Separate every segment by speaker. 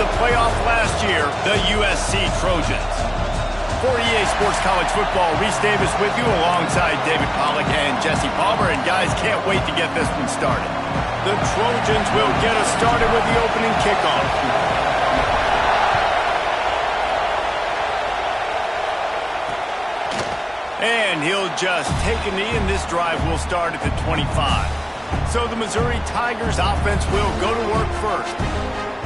Speaker 1: the playoff last year, the USC Trojans. For EA Sports College Football, Reese Davis with you alongside David Pollack and Jesse Palmer. And guys, can't wait to get this one started. The Trojans will get us started with the opening kickoff. And he'll just take a knee, and this drive will start at the 25. So the Missouri Tigers offense will go to work first.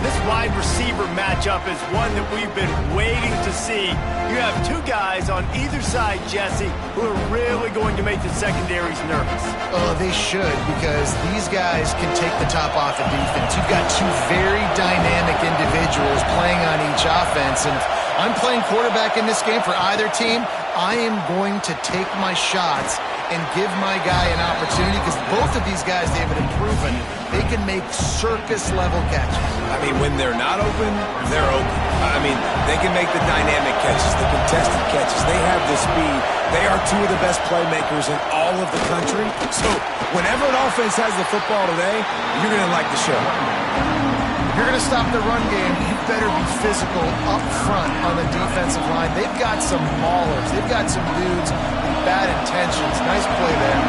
Speaker 1: This wide receiver matchup is one that we've been waiting to see. You have two guys on either side, Jesse, who are really going to make the secondaries nervous.
Speaker 2: Oh, they should, because these guys can take the top off the defense. You've got two very dynamic individuals playing on each offense, and if I'm playing quarterback in this game for either team, I am going to take my shots and give my guy an opportunity, because both of these guys, David, have proven they can make circus-level catches.
Speaker 3: I mean, when they're not open, they're open. I mean, they can make the dynamic catches, the contested catches. They have the speed. They are two of the best playmakers in all of the country. So whenever an offense has the football today, you're going to like the show.
Speaker 2: If you're going to stop the run game, you better be physical up front on the defensive line. They've got some maulers. They've got some dudes with bad intentions. Nice play there.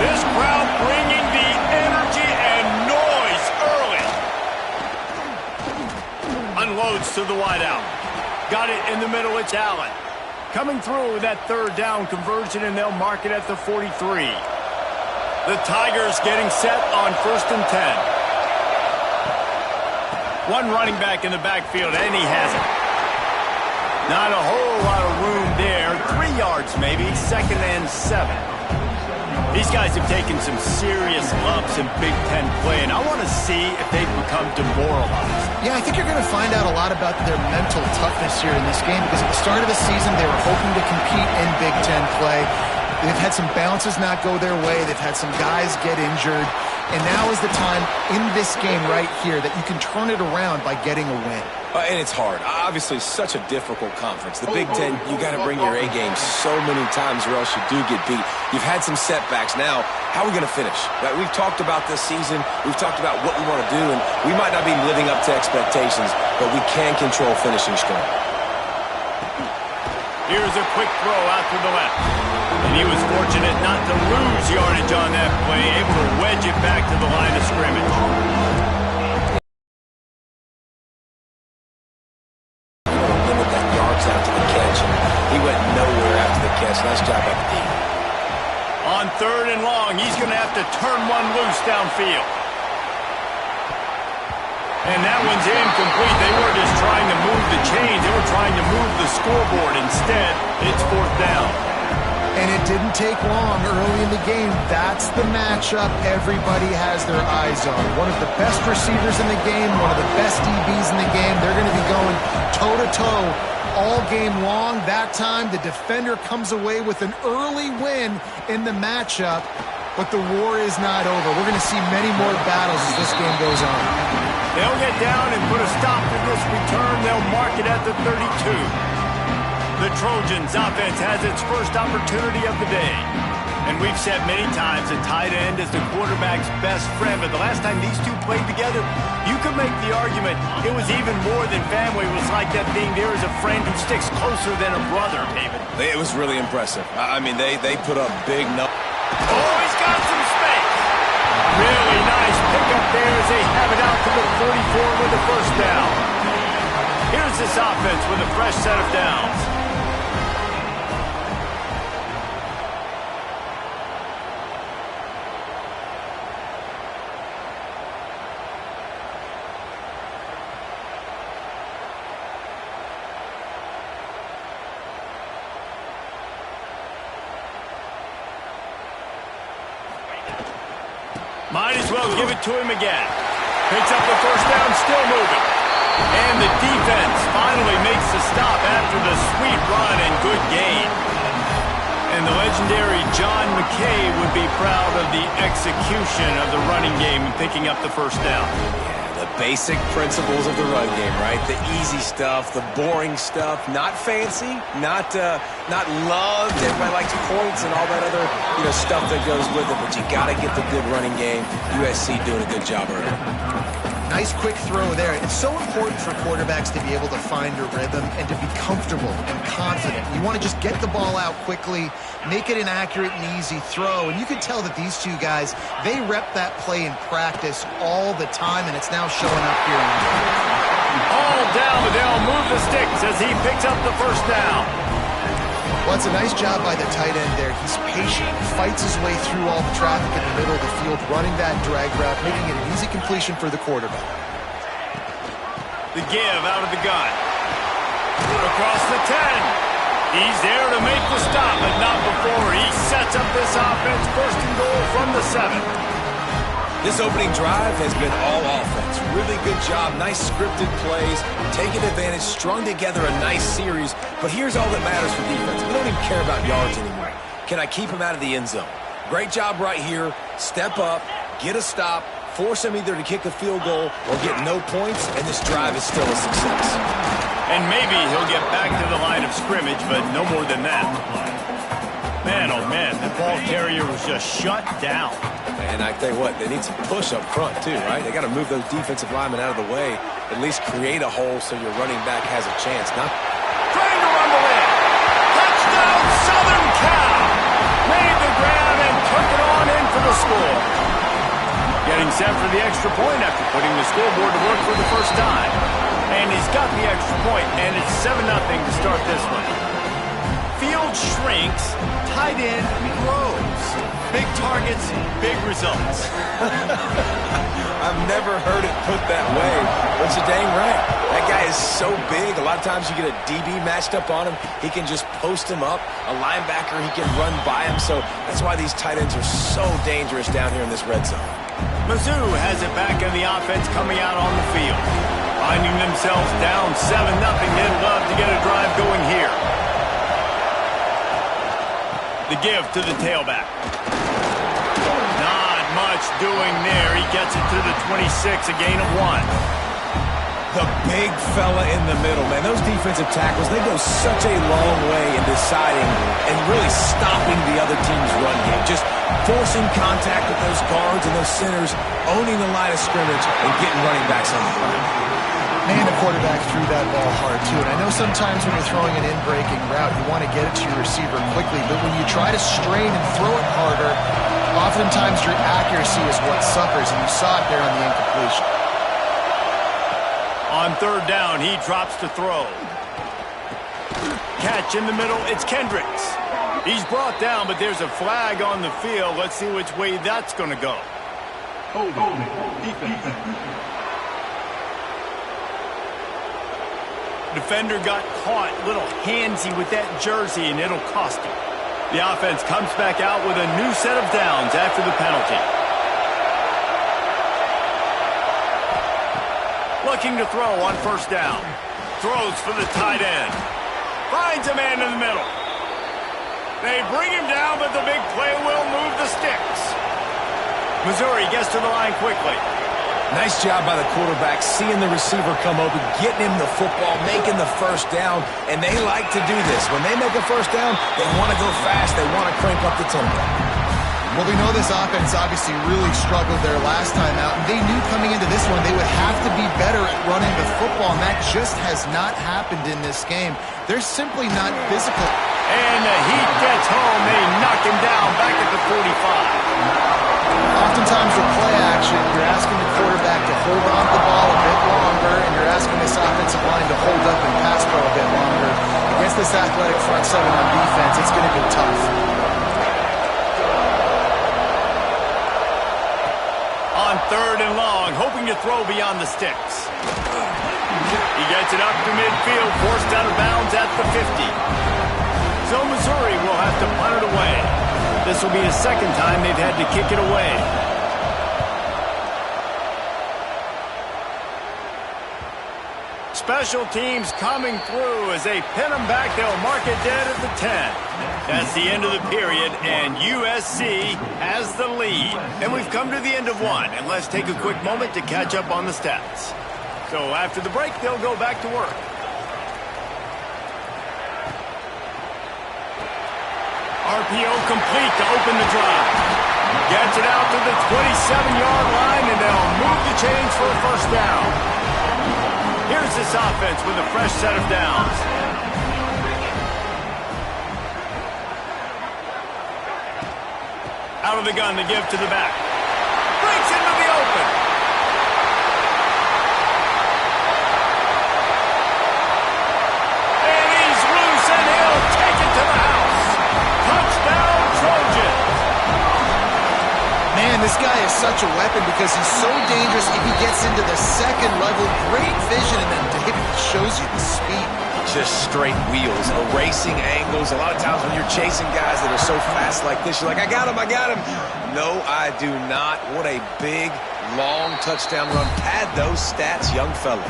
Speaker 1: This crowd bringing the energy and noise early. Unloads to the wideout. Got it in the middle. It's Allen. Coming through that third down conversion, and they'll mark it at the 43. The Tigers getting set on 1st and 10. One running back in the backfield, and he has it. Not a whole lot of room there. 3 yards maybe, 2nd and 7. These guys have taken some serious lumps in Big Ten play, and I want to see if they've become demoralized.
Speaker 2: Yeah, I think you're going to find out a lot about their mental toughness here in this game, because at the start of the season, they were hoping to compete in Big Ten play. They've had some bounces not go their way. They've had some guys get injured. And now is the time in this game right here that you can turn it around by getting a win.
Speaker 3: And it's hard. Obviously, such a difficult conference. The Big Ten, you got to bring your A game so many times or else you do get beat. You've had some setbacks. Now, how are we going to finish? Right? We've talked about this season. We've talked about what we want to do, and we might not be living up to expectations, but we can control finishing strong.
Speaker 1: Here's a quick throw out to the left. And he was fortunate not to lose yardage on that play, able to wedge it back to the line of scrimmage.
Speaker 3: Limit that yards after the catch, and he went nowhere after the catch. Nice job by the team.
Speaker 1: On 3rd and long, he's going to have to turn one loose downfield. And that one's incomplete. They were just trying to move the chains. They were trying to move the scoreboard. Instead, it's 4th down.
Speaker 2: And it didn't take long early in the game. That's the matchup everybody has their eyes on. One of the best receivers in the game, one of the best DBs in the game. They're going to be going toe-to-toe all game long. That time, the defender comes away with an early win in the matchup. But the war is not over. We're going to see many more battles as this game goes on.
Speaker 1: They'll get down and put a stop to this return. They'll mark it at the 32. The Trojans offense has its first opportunity of the day. And we've said many times a tight end is the quarterback's best friend. But the last time these two played together, you could make the argument it was even more than family. It was like that being there as a friend who sticks closer than a brother, David.
Speaker 3: It was really impressive. I mean, they put up big numbers.
Speaker 1: Oh, he's got some space. Really nice pickup there as they have it out to the 44 with the 1st down. Here's this offense with a fresh set of downs. Might as well give it to him again. Picks up the 1st down, still moving. And the defense finally makes the stop after the sweet run and good gain. And the legendary John McKay would be proud of the execution of the running game and picking up the 1st down.
Speaker 3: The basic principles of the run game, right? The easy stuff, the boring stuff, not fancy, not loved. Everybody likes points and all that other stuff that goes with it, but you got to get the good running game. USC doing a good job early.
Speaker 2: Nice quick throw there. It's so important for quarterbacks to be able to find a rhythm and to be comfortable and confident. You want to just get the ball out quickly, make it an accurate and easy throw. And you can tell that these two guys, they rep that play in practice all the time, and it's now showing up here.
Speaker 1: All down, but they'll move the sticks as he picks up the first down.
Speaker 2: Well, it's a nice job by the tight end there. He's patient, fights his way through all the traffic in the middle of the field, running that drag route, making it an easy completion for the quarterback.
Speaker 1: The give out of the gun. Across the 10. He's there to make the stop, but not before he sets up this offense. First and goal from the 7.
Speaker 3: This opening drive has been all offense. Really good job, nice scripted plays, taking advantage, strung together a nice series. But here's all that matters for defense. We don't even care about yards anymore. Can I keep him out of the end zone? Great job right here. Step up, get a stop, force him either to kick a field goal or get no points, and this drive is still a success.
Speaker 1: And maybe he'll get back to the line of scrimmage, but no more than that. Man, oh man, the ball carrier was just shut down.
Speaker 3: And I tell you what, they need some push up front too, right? They got to move those defensive linemen out of the way, at least create a hole so your running back has a chance. Not
Speaker 1: trying to rumble in. Touchdown, Southern Cal. Made the grab and took it on in for the score. Getting set for the extra point after putting the scoreboard to work for the first time. And he's got the extra point, and it's 7-0 to start this one. Field shrinks, tight end grows. Big targets, big results.
Speaker 3: I've never heard it put that way, but you're dang right. That guy is so big. A lot of times you get a DB matched up on him. He can just post him up. A linebacker, he can run by him. So that's why these tight ends are so dangerous down here in this red zone.
Speaker 1: Mizzou has it back in the offense coming out on the field. Finding themselves down 7-0. They'd love to get a drive going here. The give to the tailback. Not much doing there. He gets it to the 26, a gain of 1.
Speaker 3: The big fella in the middle, man. Those defensive tackles, they go such a long way in deciding and really stopping the other team's run game. Just forcing contact with those guards and those centers, owning the line of scrimmage, and getting running backs on the ground.
Speaker 2: Man, the quarterback threw that ball hard, too. And I know sometimes when you're throwing an in-breaking route, you want to get it to your receiver quickly. But when you try to strain and throw it harder, oftentimes your accuracy is what suffers. And you saw it there on the incompletion.
Speaker 1: On third down, he drops to throw. Catch in the middle, it's Kendricks. He's brought down, but there's a flag on the field. Let's see which way that's going to go. Defense. Defender got caught, little handsy with that jersey, and it'll cost him. The offense comes back out with a new set of downs after the penalty. Looking to throw on first down. Throws for the tight end. Finds a man in the middle. They bring him down, but the big play will move the sticks. Missouri gets to the line quickly.
Speaker 3: Nice job by the quarterback, seeing the receiver come open, getting him the football, making the first down, and they like to do this. When they make a first down, they want to go fast, they want to crank up the tempo.
Speaker 2: Well, we know this offense obviously really struggled there last time out, and they knew coming into this one they would have to be better at running the football, and that just has not happened in this game. They're simply not physical.
Speaker 1: And the heat gets home. They knock him down back at the 45.
Speaker 2: Oftentimes with play action, you're asking the quarterback to hold on to the ball a bit longer, and you're asking this offensive line to hold up and pass pro a bit longer. Against this athletic front seven on defense, it's going to be tough.
Speaker 1: On third and long, hoping to throw beyond the sticks. He gets it up to midfield, forced out of bounds at the 50. So Missouri will have to punt it away. This will be the second time they've had to kick it away. Special teams coming through as they pin them back. They'll mark it dead at the 10. That's the end of the period, and USC has the lead. And we've come to the end of one, and let's take a quick moment to catch up on the stats. So after the break, they'll go back to work. RPO complete to open the drive. Gets it out to the 27-yard line, and they'll move the chains for a first down. Here's this offense with a fresh set of downs. Out of the gun to give to the back. Breaks into the open. And he's loose, and he'll take it to the house. Touchdown, Trojans.
Speaker 2: Man, this guy is such a weapon because he's so dangerous if he gets into the second level. Great vision, and then David shows you the speed.
Speaker 3: Just straight wheels, erasing angles. A lot of times when you're chasing guys that are so fast like this, you're like, I got him, I got him. No, I do not. What a big, long touchdown run. Pad those stats, young fella.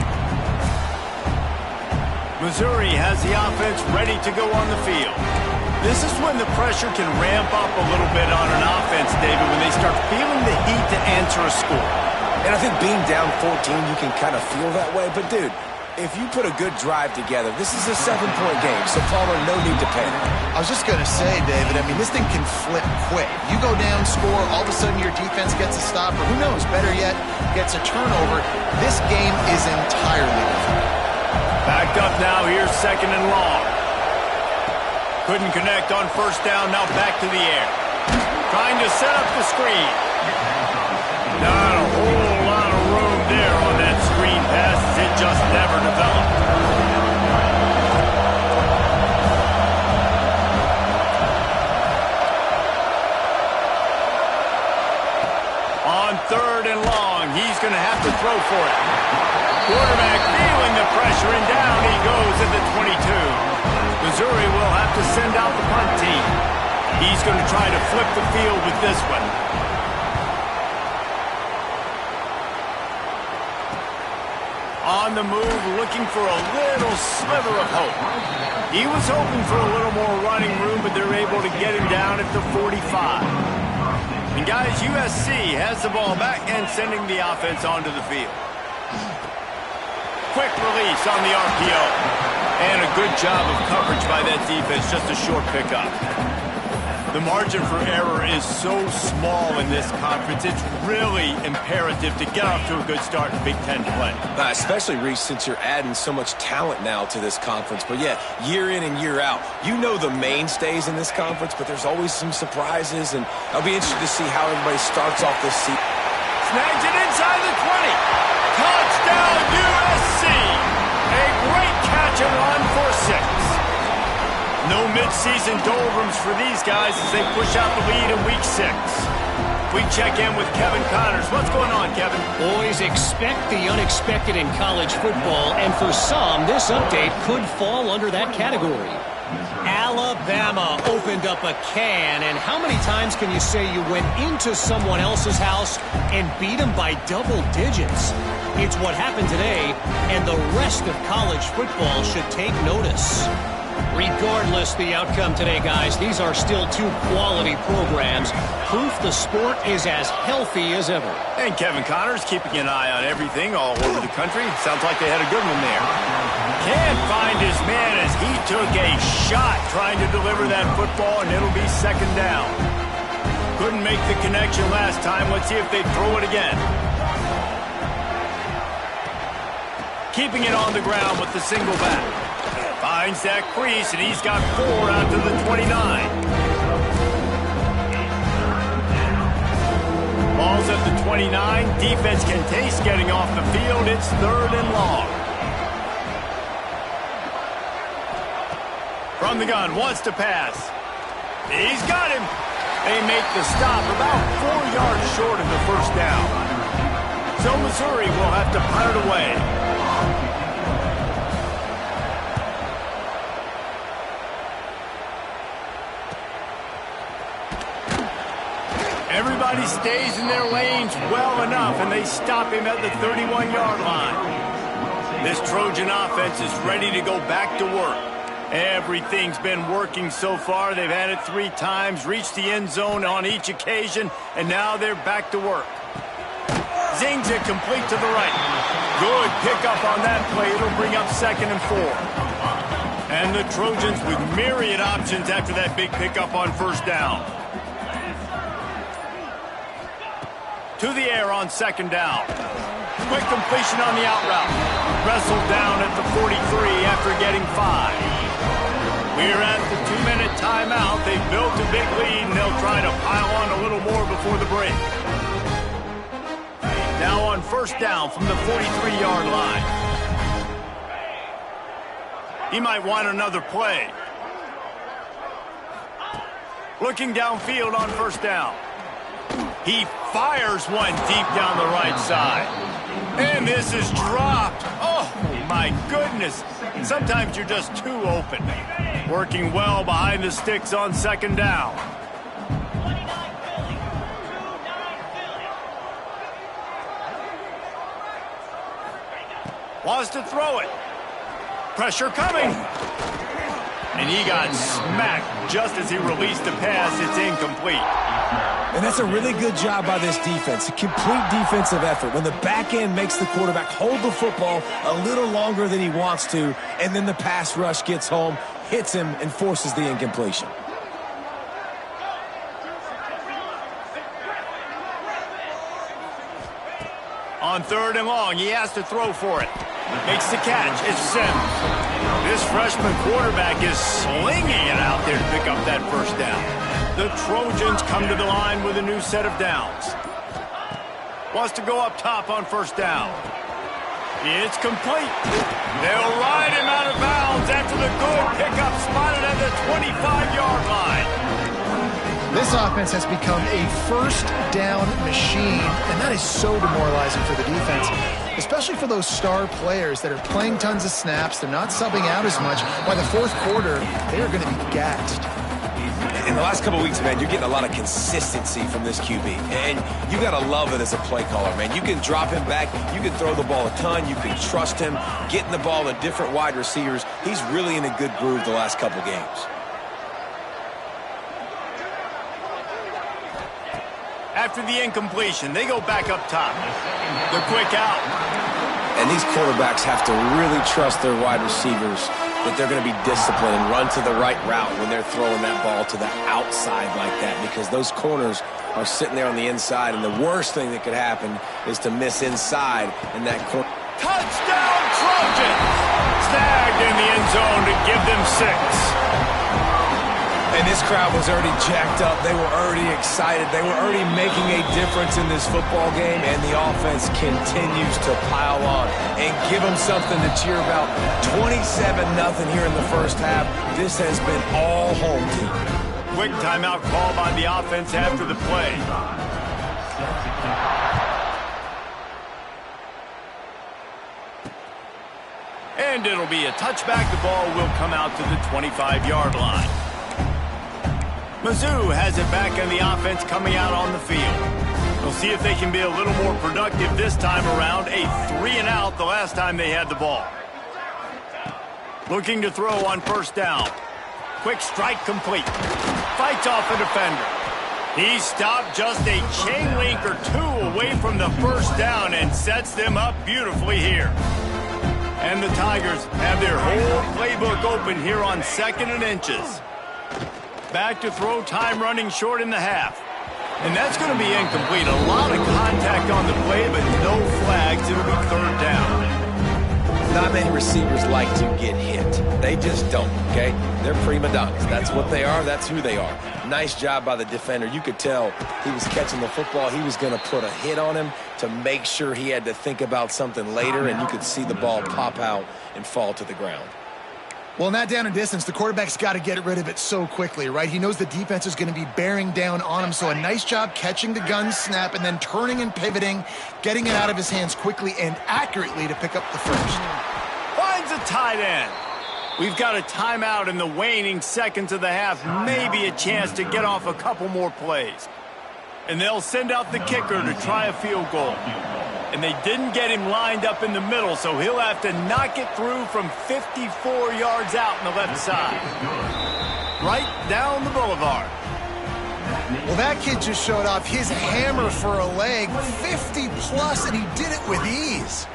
Speaker 1: Missouri has the offense ready to go on the field. This is when the pressure can ramp up a little bit on an offense, David, when they start feeling the heat to answer a score.
Speaker 3: And I think being down 14, you can kind of feel that way. But, dude, if you put a good drive together, this is a 7-point game. So, Palmer, no need to panic.
Speaker 2: I was just going to say, David, I mean, this thing can flip quick. You go down, score, all of a sudden your defense gets a stop, or who knows, better yet, gets a turnover. This game is entirely different.
Speaker 1: Backed up now, here's second and long. Couldn't connect on first down, now back to the air. Trying to set up the screen. Not a whole lot of room there on that screen pass. It just never developed. On third and long, he's going to have to throw for it. Quarterback feeling the pressure, and down he goes at the 22. Missouri will have to send out the punt team. He's going to try to flip the field with this one. On the move, looking for a little sliver of hope. He was hoping for a little more running room, but they're able to get him down at the 45. And guys, USC has the ball back and sending the offense onto the field. Quick release on the RPO. And a good job of coverage by that defense, just a short pickup. The margin for error is so small in this conference, it's really imperative to get off to a good start in Big Ten play.
Speaker 3: Especially, Reese, since you're adding so much talent now to this conference. But, yeah, year in and year out, you know the mainstays in this conference, but there's always some surprises, and I'll be interested to see how everybody starts off this season.
Speaker 1: Snags it inside the 20. Touchdown, USC! A great catch and run for 6. No midseason doldrums for these guys as they push out the lead in Week 6. We check in with Kevin Connors. What's going on, Kevin?
Speaker 4: Boys, expect the unexpected in college football, and for some, this update could fall under that category. Alabama opened up a can, and how many times can you say you went into someone else's house and beat them by double digits? It's what happened today, and the rest of college football should take notice. Regardless the outcome today, guys, these are still two quality programs. Proof the sport is as healthy as ever.
Speaker 1: And Kevin Connors keeping an eye on everything all over the country. Sounds like they had a good one there. Can't find his man as he took a shot trying to deliver that football, and it'll be second down. Couldn't make the connection last time. Let's see if they throw it again. Keeping it on the ground with the single back. Finds that crease, and he's got 4 out to the 29. Ball's at the 29. Defense can taste getting off the field. It's third and long. From the gun, wants to pass. He's got him. They make the stop about 4 yards short of the first down. So Missouri will have to punt it away. Everybody stays in their lanes well enough, and they stop him at the 31-yard line. This Trojan offense is ready to go back to work. Everything's been working so far. They've had it 3 times, reached the end zone on each occasion, and now they're back to work. Zings it complete to the right. Good pickup on that play. It'll bring up second and 4. And the Trojans with myriad options after that big pickup on first down. To the air on second down. Quick completion on the out route. Wrestled down at the 43 after getting 5. We're at the 2-minute timeout. They've built a big lead, and they'll try to pile on a little more before the break. Now on first down from the 43-yard line. He might want another play. Looking downfield on first down. He fires one deep down the right side. And this is dropped. Oh, my goodness. Sometimes you're just too open. Working well behind the sticks on second down. Wants to throw it. Pressure coming. And he got smacked just as he released the pass. It's incomplete.
Speaker 3: And that's a really good job by this defense. A complete defensive effort. When the back end makes the quarterback hold the football a little longer than he wants to, and then the pass rush gets home, hits him, and forces the incompletion.
Speaker 1: On third and long, he has to throw for it. Makes the catch. It's Sims. This freshman quarterback is slinging it out there to pick up that first down. The Trojans come to the line with a new set of downs. Wants to go up top on first down. It's complete. They'll ride him out of bounds after the good pickup spotted at the 25-yard line.
Speaker 2: This offense has become a first down machine, and that is so demoralizing for the defense, especially for those star players that are playing tons of snaps. They're not subbing out as much. By the fourth quarter, they are going to be gassed.
Speaker 3: In the last couple of weeks, man, you're getting a lot of consistency from this QB. And you got to love it as a play caller, man. You can drop him back. You can throw the ball a ton. You can trust him, getting the ball to different wide receivers. He's really in a good groove the last couple games.
Speaker 1: After the incompletion, they go back up top. The quick out.
Speaker 3: And these quarterbacks have to really trust their wide receivers that they're going to be disciplined and run to the right route when they're throwing that ball to the outside like that, because those corners are sitting there on the inside, and the worst thing that could happen is to miss inside in that corner.
Speaker 1: Touchdown, Trojans! Snagged in the end zone to give them 6.
Speaker 3: And this crowd was already jacked up. They were already excited. They were already making a difference in this football game, and the offense continues to pile on and give them something to cheer about. 27-0 here in the first half. This has been all home team.
Speaker 1: Quick timeout call by the offense after the play. And it'll be a touchback. The ball will come out to the 25-yard line. Mizzou has it back on the offense coming out on the field. We'll see if they can be a little more productive this time around. A 3-and-out the last time they had the ball. Looking to throw on first down. Quick strike complete. Fights off a defender. He stopped just a chain link or two away from the first down and sets them up beautifully here. And the Tigers have their whole playbook open here on 2nd and inches. Back to throw, time running short in the half. And that's going to be incomplete. A lot of contact on the play, but no flags. It'll be third down.
Speaker 3: Not many receivers like to get hit. They just don't, okay? They're prima donnas. That's what they are. That's who they are. Nice job by the defender. You could tell he was catching the football. He was going to put a hit on him to make sure he had to think about something later, and you could see the ball pop out and fall to the ground.
Speaker 2: Well, in that down and distance, the quarterback's got to get rid of it so quickly, right? He knows the defense is going to be bearing down on him, so a nice job catching the gun snap and then turning and pivoting, getting it out of his hands quickly and accurately to pick up the first.
Speaker 1: Finds a tight end. We've got a timeout in the waning seconds of the half, maybe a chance to get off a couple more plays. And they'll send out the kicker to try a field goal. And they didn't get him lined up in the middle, so he'll have to knock it through from 54 yards out on the left side. Right down the boulevard.
Speaker 2: Well, that kid just showed off his hammer for a leg, 50-plus, and he did it with ease.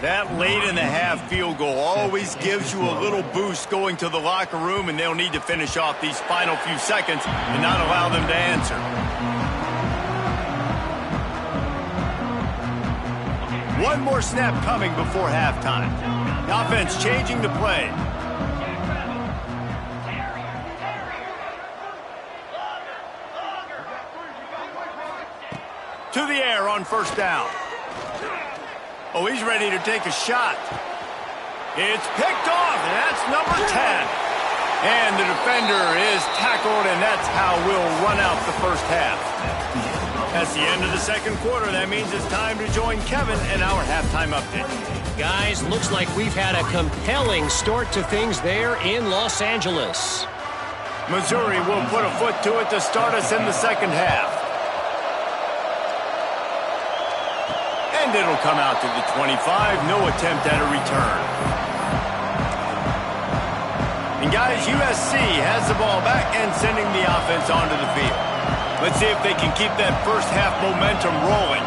Speaker 1: That late-in-the-half field goal always gives you a little boost going to the locker room, and they'll need to finish off these final few seconds and not allow them to answer. One more snap coming before halftime. The offense changing the play. To the air on first down. Oh, he's ready to take a shot. It's picked off, and that's number 10. And the defender is tackled, and that's how we'll run out the first half. That's the end of the second quarter. That means it's time to join Kevin in our halftime update.
Speaker 4: Guys, looks like we've had a compelling start to things there in Los Angeles.
Speaker 1: Missouri will put a foot to it to start us in the second half. And it'll come out to the 25. No attempt at a return. And guys, USC has the ball back and sending the offense onto the field. Let's see if they can keep that first half momentum rolling.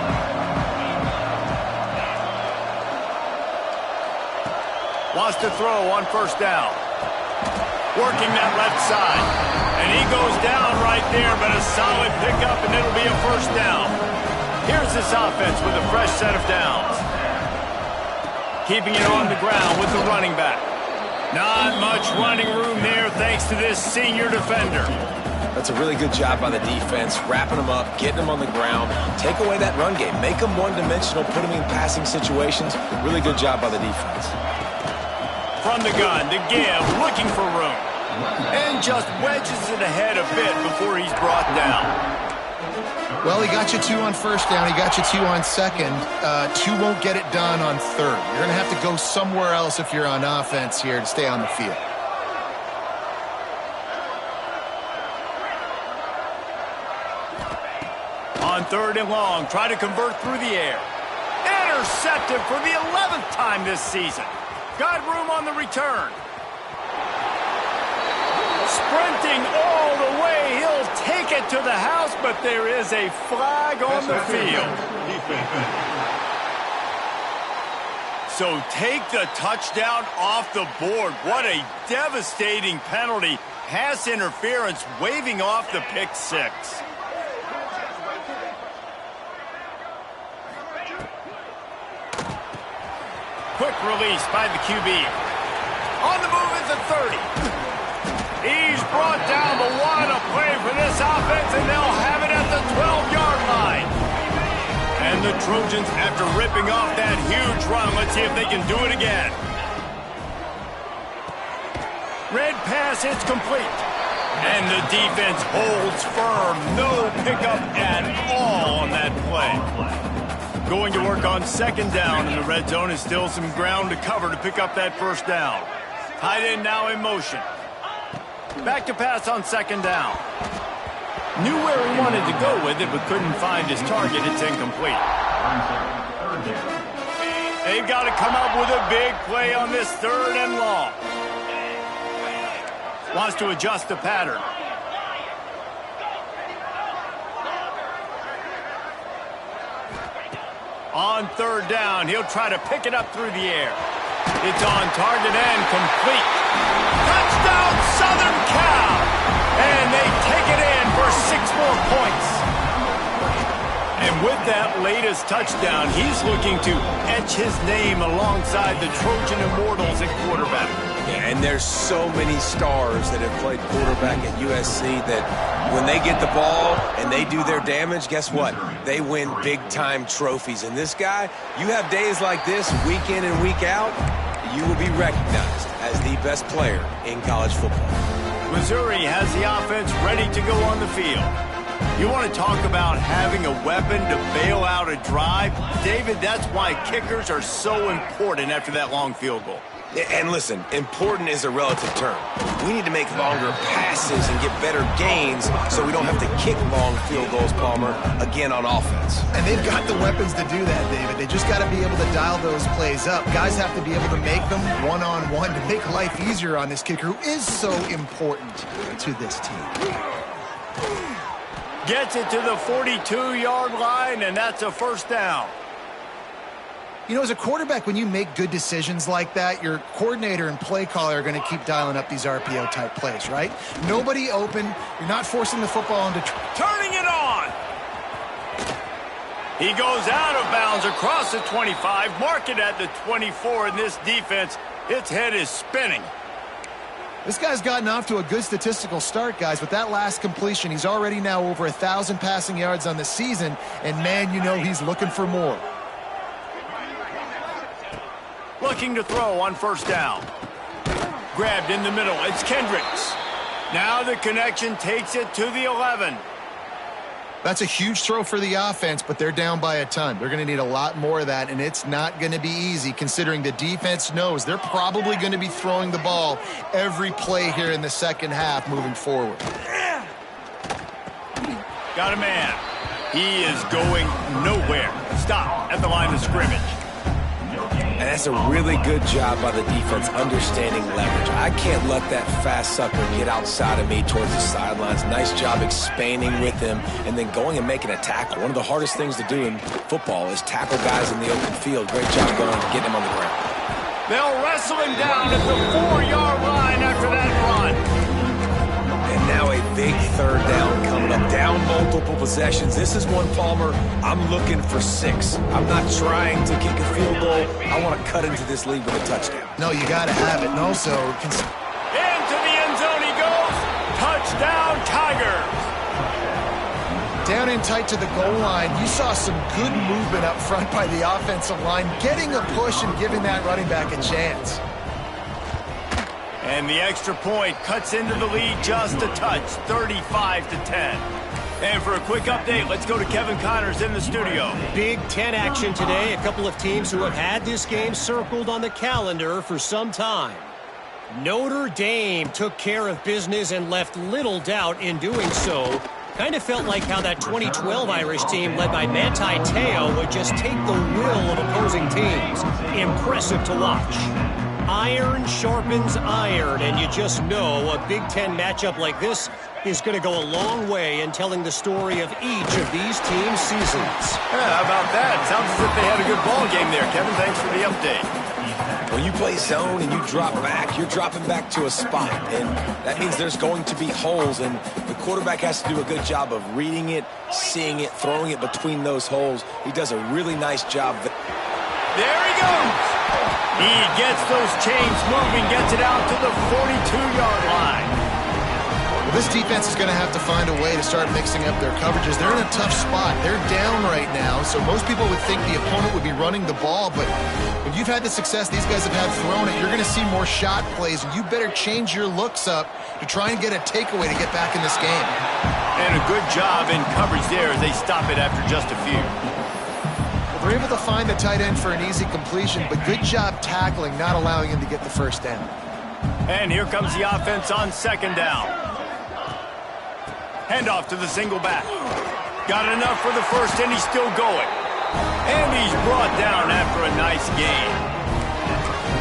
Speaker 1: Wants to throw on first down. Working that left side. And he goes down right there, but a solid pickup, and it'll be a first down. Here's this offense with a fresh set of downs. Keeping it on the ground with the running back. Not much running room there thanks to this senior defender.
Speaker 3: That's a really good job by the defense, wrapping them up, getting them on the ground. Take away that run game. Make them one-dimensional, put them in passing situations. Really good job by the defense.
Speaker 1: From the gun, to give, looking for room. And just wedges it ahead a bit before he's brought down.
Speaker 2: Well, he got you 2 on first down. He got you 2 on second. 2 won't get it done on third. You're going to have to go somewhere else if you're on offense here to stay on the field.
Speaker 1: On third and long, try to convert through the air. Intercepted for the 11th time this season. Got room on the return. Sprinting all the way, he'll take it to the house, but there is a flag on the field. So take the touchdown off the board. What a devastating penalty. Pass interference, waving off the pick six. Quick release by the QB. On the move is the 30. He's brought down, but what a play for this offense, and they'll have it at the 12-yard line. And the Trojans, after ripping off that huge run, let's see if they can do it again. Red pass, it's complete. And the defense holds firm. No pickup at all on that play. Going to work on second down, and the red zone is still some ground to cover to pick up that first down. Tight end now in motion. Back to pass on second down. Knew where he wanted to go with it, but couldn't find his target. It's incomplete. They've got to come up with a big play on this third and long. Wants to adjust the pattern. On third down, he'll try to pick it up through the air. It's on target and complete. Touchdown, Southern Cal! And they take it in for 6 more points. And with that latest touchdown, he's looking to etch his name alongside the Trojan Immortals at quarterback.
Speaker 3: Yeah, and there's so many stars that have played quarterback at USC that when they get the ball and they do their damage, guess what? They win big-time trophies. And this guy, you have days like this week in and week out, you will be recognized as the best player in college football.
Speaker 1: Missouri has the offense ready to go on the field. You want to talk about having a weapon to bail out a drive? David, that's why kickers are so important after that long field goal.
Speaker 3: And listen, important is a relative term. We need to make longer passes and get better gains so we don't have to kick long field goals, Palmer, again on offense.
Speaker 2: And they've got the weapons to do that, David. They just got to be able to dial those plays up. Guys have to be able to make them one-on-one to make life easier on this kicker who is so important to this team.
Speaker 1: Gets it to the 42-yard line, and that's a first down.
Speaker 2: You know, as a quarterback, when you make good decisions like that, your coordinator and play caller are going to keep dialing up these RPO-type plays, right? Nobody open. You're not forcing the football into...
Speaker 1: Turning it on! He goes out of bounds across the 25, mark it at the 24, and this defense, its head is spinning.
Speaker 2: This guy's gotten off to a good statistical start, guys. With that last completion, he's already now over 1,000 passing yards on the season, and man, you know he's looking for more.
Speaker 1: Looking to throw on first down. Grabbed in the middle. It's Kendricks. Now the connection takes it to the 11.
Speaker 2: That's a huge throw for the offense, but they're down by a ton. They're going to need a lot more of that, and it's not going to be easy considering the defense knows they're probably going to be throwing the ball every play here in the second half moving forward.
Speaker 1: Got a man. He is going nowhere. Stop at the line of scrimmage.
Speaker 3: And that's a really good job by the defense understanding leverage. I can't let that fast sucker get outside of me towards the sidelines. Nice job expanding with him and then going and making a tackle. One of the hardest things to do in football is tackle guys in the open field. Great job going and getting him on the ground.
Speaker 1: They'll wrestle him down at the 4-yard line after that run.
Speaker 3: And now a big third down coming up. Down multiple possessions. This is one, Palmer, I'm looking for 6. I'm not trying to kick a field goal. I want to cut into this lead with a touchdown.
Speaker 2: No, you got to have it. And also,
Speaker 1: into the end zone he goes. Touchdown, Tigers.
Speaker 2: Down in tight to the goal line, you saw some good movement up front by the offensive line, getting a push and giving that running back a chance.
Speaker 1: And the extra point cuts into the lead just a touch, 35-10. And for a quick update, let's go to Kevin Connors in the studio.
Speaker 4: Big Ten action today. A couple of teams who have had this game circled on the calendar for some time. Notre Dame took care of business and left little doubt in doing so. Kind of felt like how that 2012 Irish team led by Manti Te'o would just take the will of opposing teams. Impressive to watch. Iron sharpens iron, and you just know a Big Ten matchup like this is going to go a long way in telling the story of each of these teams' seasons.
Speaker 1: Yeah, how about that? Sounds as if they had a good ball game there, Kevin. Thanks for the update.
Speaker 3: When you play zone and you drop back, you're dropping back to a spot, and that means there's going to be holes, and the quarterback has to do a good job of reading it, seeing it, throwing it between those holes. He does a really nice job.
Speaker 1: There he goes. He gets those chains moving, gets it out to the 42-yard line.
Speaker 2: Well, this defense is going to have to find a way to start mixing up their coverages. They're in a tough spot. They're down right now, so most people would think the opponent would be running the ball, but when you've had the success these guys have had throwing it, you're going to see more shot plays, and you better change your looks up to try and get a takeaway to get back in this game.
Speaker 1: And a good job in coverage there as they stop it after just a few.
Speaker 2: They're able to find the tight end for an easy completion, but good job tackling, not allowing him to get the first down.
Speaker 1: And here comes the offense on second down. Handoff to the single back. Got enough for the first, and he's still going. And he's brought down after a nice gain.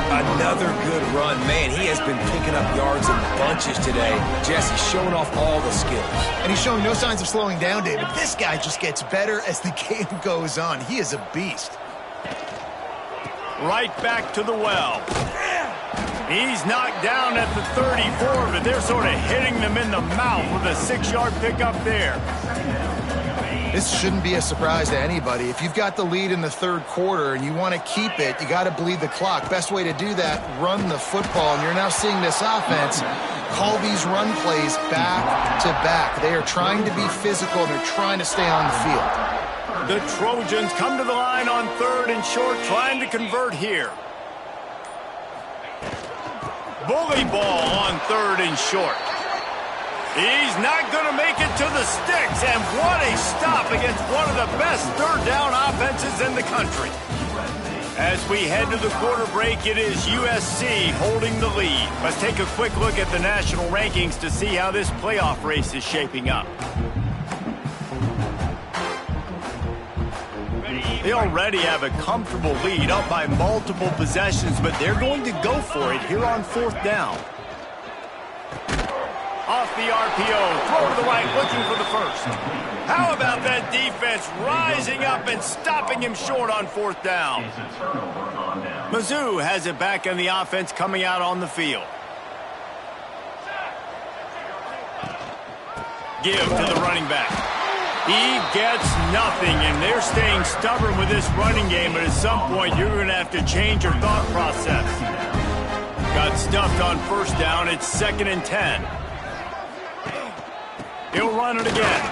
Speaker 3: Another good run. Man, he has been picking up yards in bunches today. Jesse showing off all the skills.
Speaker 2: And he's showing no signs of slowing down, David. This guy just gets better as the game goes on. He is a beast.
Speaker 1: Right back to the well. He's knocked down at the 34, but they're sort of hitting them in the mouth with a 6-yard pickup there.
Speaker 2: This shouldn't be a surprise to anybody. If you've got the lead in the third quarter and you want to keep it, you got to bleed the clock. Best way to do that, run the football. And you're now seeing this offense call these run plays back to back. They are trying to be physical. They're trying to stay on the field.
Speaker 1: The Trojans come to the line on third and short, trying to convert here. Bully ball on third and short. He's not going to make it to the sticks, and what a stop against one of the best third down offenses in the country. As we head to the quarter break, it is USC holding the lead. Let's take a quick look at the national rankings to see how this playoff race is shaping up. They already have a comfortable lead, up by multiple possessions, but they're going to go for it here on fourth down. Off the RPO, throw to the right, looking for the first. How about that defense rising up and stopping him short on fourth down? Mizzou has it back in the offense coming out on the field. Give to the running back. He gets nothing, and they're staying stubborn with this running game, but at some point you're going to have to change your thought process. Got stuffed on first down. It's 2nd and 10. He'll run it again.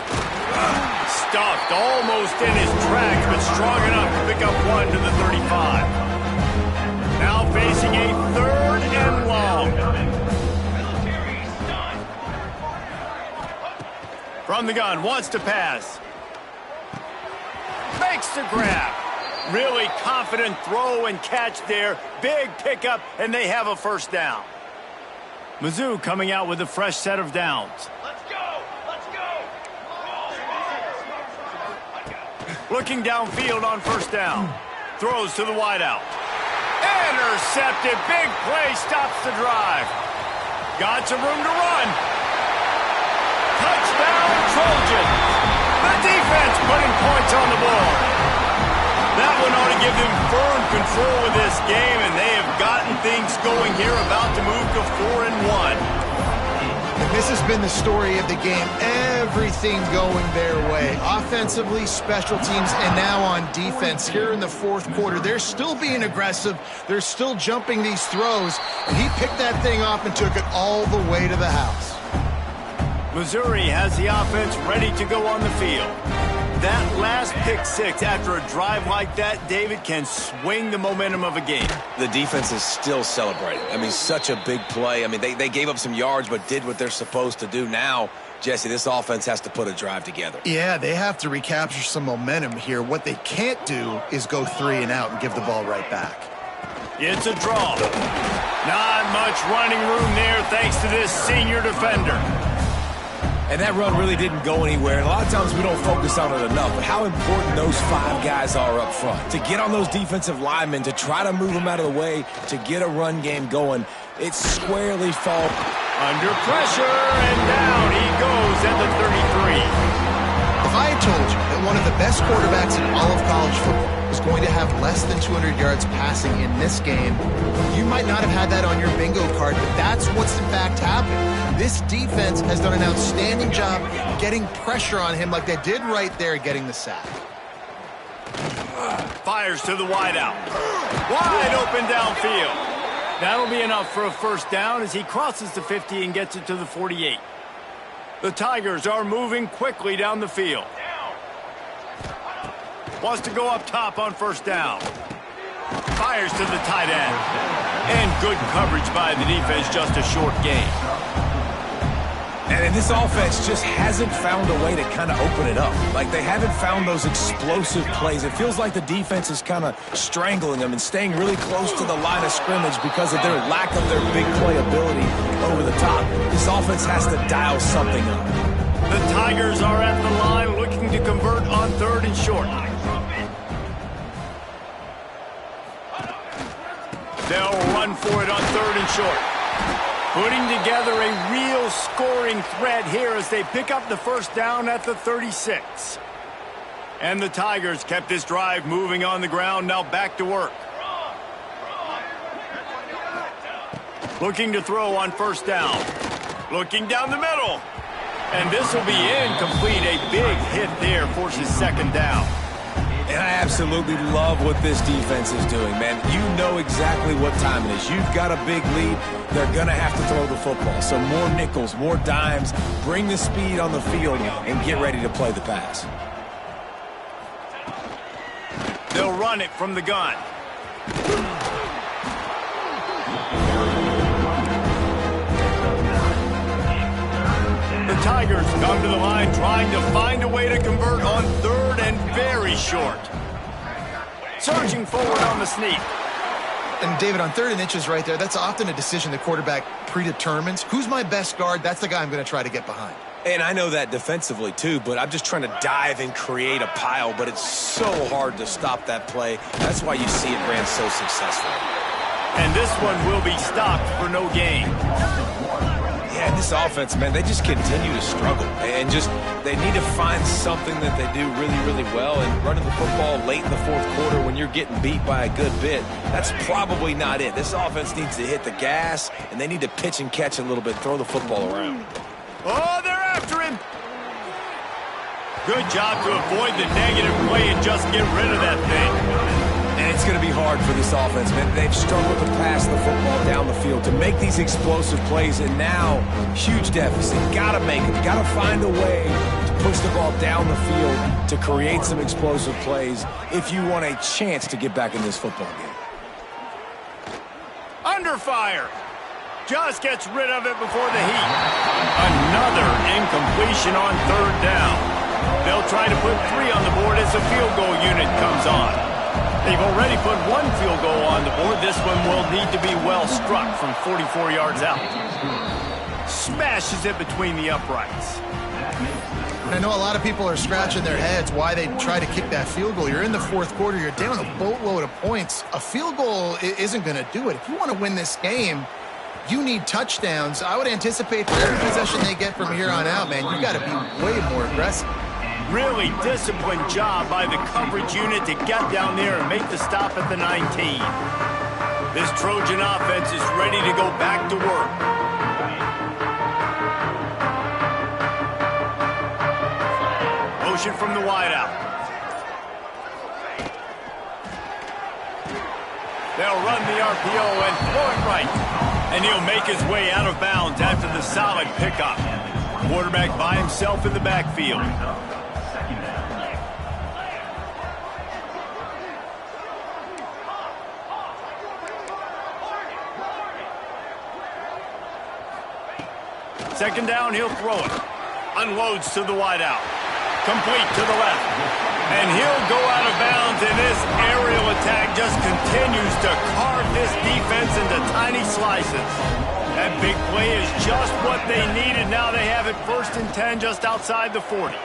Speaker 1: Stuffed almost in his tracks, but strong enough to pick up 1 to the 35. Now facing a 3rd and long. From the gun, wants to pass. Makes the grab. Really confident throw and catch there. Big pickup, and they have a first down. Mizzou coming out with a fresh set of downs.
Speaker 5: Let's go! Let's go!
Speaker 1: Looking downfield on first down. Throws to the wideout. Intercepted. Big play stops the drive. Got some room to run. Touchdown, Trojans. The defense putting points on the board. That one ought to give them firm control of this game, and they have gotten things going here, about to move to 4-1.
Speaker 2: And this has been the story of the game. Everything going their way. Offensively, special teams, and now on defense here in the 4th quarter. They're still being aggressive. They're still jumping these throws. And he picked that thing off and took it all the way to the house.
Speaker 1: Missouri has the offense ready to go on the field. That last pick 6 after a drive like that, David, can swing the momentum of a game.
Speaker 3: The defense is still celebrating. I mean, such a big play. I mean, they gave up some yards but did what they're supposed to do. Now, Jesse, this offense has to put a drive together.
Speaker 2: Yeah, they have to recapture some momentum here. What they can't do is go 3 and out and give the ball right back.
Speaker 1: It's a draw. Not much running room there thanks to this senior defender.
Speaker 3: And that run really didn't go anywhere. And a lot of times we don't focus on it enough, but how important those 5 guys are up front. To get on those defensive linemen, to try to move them out of the way, to get a run game going, it's squarely fall.
Speaker 1: Under pressure, and down he goes at the 33.
Speaker 2: If I had told you that one of the best quarterbacks in all of college football was going to have less than 200 yards passing in this game, you might not have had that on your bingo card, but that's what's in fact happened. This defense has done an outstanding job getting pressure on him like they did right there, getting the sack.
Speaker 1: Fires to the wideout. Wide open downfield. That'll be enough for a first down as he crosses the 50 and gets it to the 48. The Tigers are moving quickly down the field. Wants to go up top on first down. Fires to the tight end. And good coverage by the defense, just a short gain.
Speaker 3: And this offense just hasn't found a way to kind of open it up. Like, they haven't found those explosive plays. It feels like the defense is kind of strangling them and staying really close to the line of scrimmage because of their lack of their big play ability over the top. This offense has to dial something up.
Speaker 1: The Tigers are at the line looking to convert on 3rd and short. They'll run for it on 3rd and short. Putting together a real scoring threat here as they pick up the first down at the 36. And the Tigers kept this drive moving on the ground, now back to work. Looking to throw on first down. Looking down the middle. And this will be incomplete. A big hit there forces 2nd down.
Speaker 3: And I absolutely love what this defense is doing, man. You know exactly what time it is. You've got a big lead. They're going to have to throw the football. So more nickels, more dimes, bring the speed on the field, and get ready to play the pass.
Speaker 1: They'll run it from the gun. The Tigers come to the line trying to find a way to convert on 3rd and very short. Surging forward on the sneak.
Speaker 2: And David, on 3rd and inches right there, that's often a decision the quarterback predetermines. Who's my best guard? That's the guy I'm going to try to get behind.
Speaker 3: And I know that defensively too, but I'm just trying to dive and create a pile, but it's so hard to stop that play. That's why you see it ran so successfully.
Speaker 1: And this one will be stopped for no gain.
Speaker 3: Yeah, this offense, man, they just continue to struggle. And they need to find something that they do really, really well. And running the football late in the 4th quarter when you're getting beat by a good bit, that's probably not it. This offense needs to hit the gas, and they need to pitch and catch a little bit, throw the football around.
Speaker 1: Oh, they're after him. Good job to avoid the negative play and just get rid of that thing.
Speaker 3: And it's going to be hard for this offense, man. They've struggled to pass the football down the field, to make these explosive plays, and now, huge deficit. Got to make it. Got to find a way to push the ball down the field to create some explosive plays if you want a chance to get back in this football game.
Speaker 1: Under fire. Just gets rid of it before the heat. Another incompletion on third down. They'll try to put 3 on the board as the field goal unit comes on. They've already put 1 field goal on the board. This one will need to be well struck from 44 yards out. Smashes it between the uprights.
Speaker 2: I know a lot of people are scratching their heads why they try to kick that field goal. You're in the fourth quarter. You're down a boatload of points. A field goal isn't going to do it. If you want to win this game, you need touchdowns. I would anticipate that every possession they get from here on out, man, you got to be way more aggressive.
Speaker 1: Really disciplined job by the coverage unit to get down there and make the stop at the 19. This Trojan offense is ready to go back to work. Motion from the wideout. They'll run the RPO and throw it right. And he'll make his way out of bounds after the solid pickup. Quarterback by himself in the backfield. Second down, he'll throw it. Unloads to the wideout. Complete to the left. And he'll go out of bounds, and this aerial attack just continues to carve this defense into tiny slices. That big play is just what they needed. Now they have it 1st and 10 just outside the 40.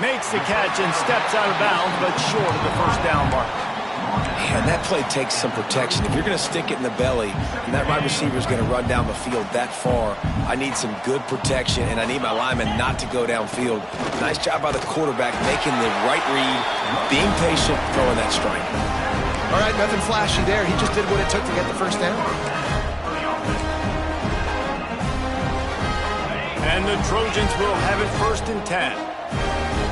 Speaker 1: Makes the catch and steps out of bounds, but short of the first down mark.
Speaker 3: And that play takes some protection. If you're going to stick it in the belly and that wide receiver is going to run down the field that far, I need some good protection, and I need my lineman not to go downfield. Nice job by the quarterback making the right read, being patient, throwing that strike.
Speaker 2: All right, nothing flashy there. He just did what it took to get the first down.
Speaker 1: And the Trojans will have it 1st and 10.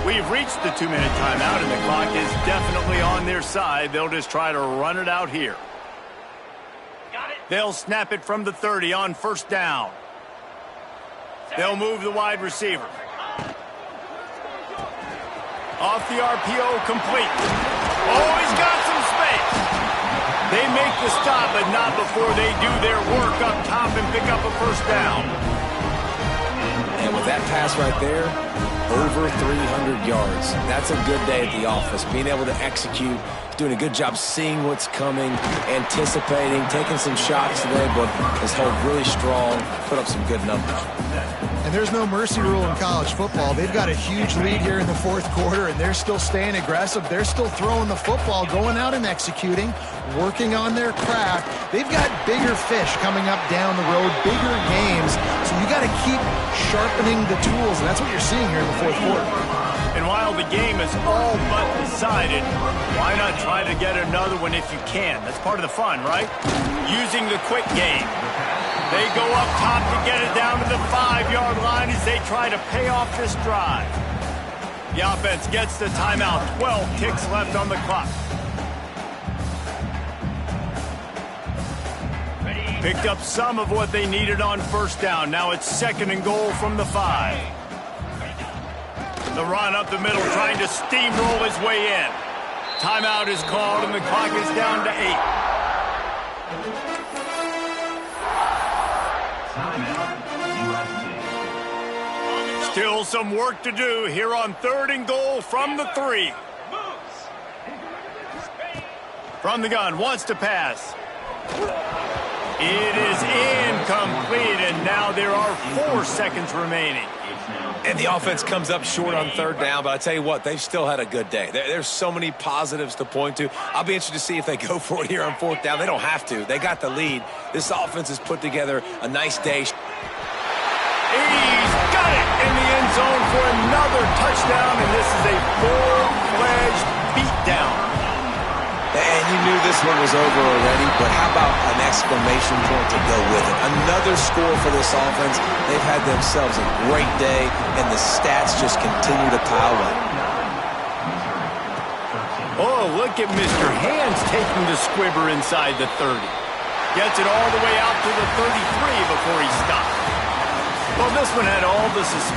Speaker 1: We've reached the 2-minute timeout, and the clock is definitely on their side. They'll just try to run it out here. They'll snap it from the 30 on 1st down. They'll move the wide receiver. Off the RPO, complete. Oh, he's got some space. They make the stop, but not before they do their work up top and pick up a 1st down.
Speaker 3: And with that pass right there, over 300 yards. That's a good day at the office. Being able to execute, doing a good job seeing what's coming, anticipating, taking some shots today, but has held really strong, put up some good numbers.
Speaker 2: And there's no mercy rule in college football. They've got a huge lead here in the fourth quarter, and they're still staying aggressive. They're still throwing the football, going out and executing, working on their craft. They've got bigger fish coming up down the road, bigger games. So you got to keep sharpening the tools, and that's what you're seeing here in the fourth quarter.
Speaker 1: And while the game is all but decided, why not try to get another one if you can? That's part of the fun, right? Using the quick game. They go up top to get it down to the 5-yard line as they try to pay off this drive. The offense gets the timeout. 12 ticks left on the clock. Picked up some of what they needed on 1st down. Now it's 2nd and goal from the 5. The run up the middle, trying to steamroll his way in. Timeout is called, and the clock is down to 8. Still some work to do here on 3rd and goal from the 3. From the gun, wants to pass. It is incomplete, and now there are 4 seconds remaining.
Speaker 3: And the offense comes up short on 3rd down, but I tell you what, they've still had a good day. There's so many positives to point to. I'll be interested to see if they go for it here on 4th down. They don't have to. They got the lead. This offense has put together a nice day.
Speaker 1: He's got it in the end zone for another touchdown, and this is a full-fledged beatdown.
Speaker 3: And you knew this one was over already, but how about an exclamation point to go with it? Another score for this offense. They've had themselves a great day, and the stats just continue to pile up.
Speaker 1: Oh, look at Mr. Hands taking the squibber inside the 30. Gets it all the way out to the 33 before he stops. Well, this one had all the suspense.